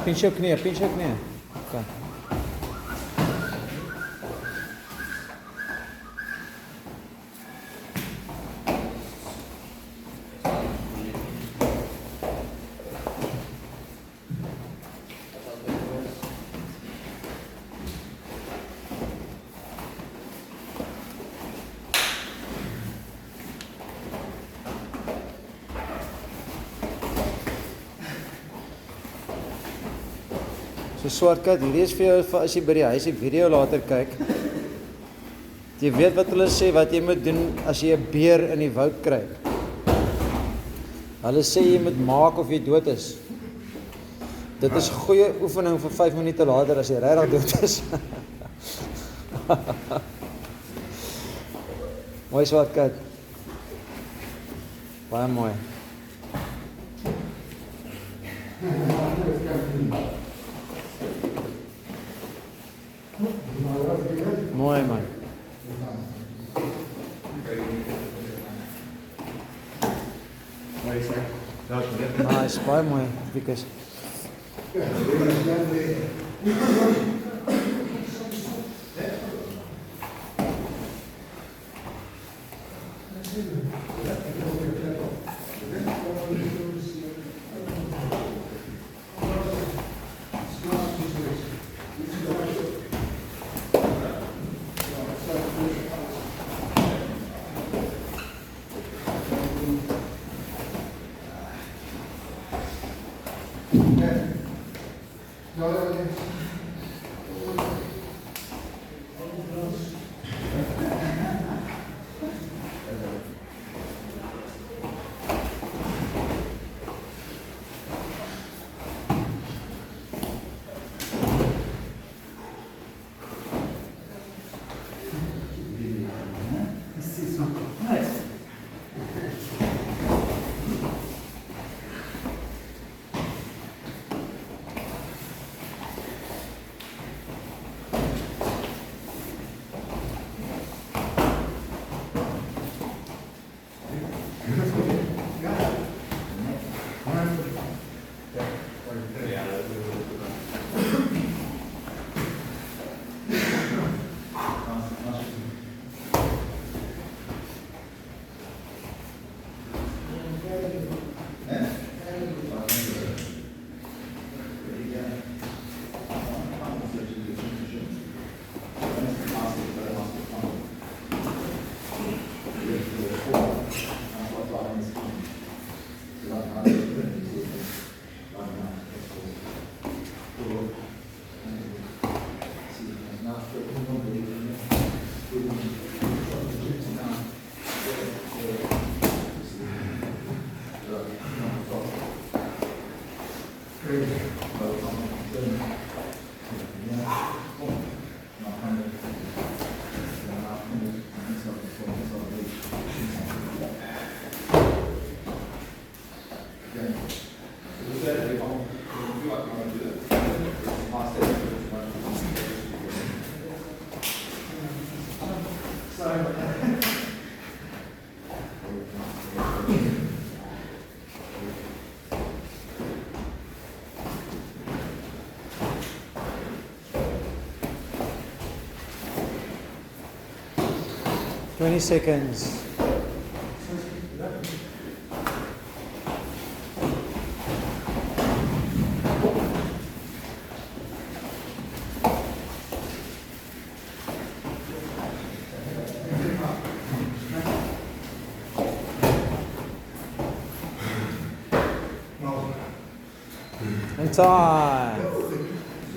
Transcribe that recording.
Pinch jou knie, pinch jou knie. Okay. So Swartkat, hierdie is vir jou vir as jy by die huis die video later kyk. Jy weet wat hulle sê wat jy moet doen as jy 'n beer in die woud kry. Hulle sê jy moet maak of jy dood is. Dit is goeie oefening vir 5 minute later as jy regtig dood is. Mooi Swartkat. Baie mooi. Mooi man. Nice, baie mooi, Wikus. Twenty seconds. And time.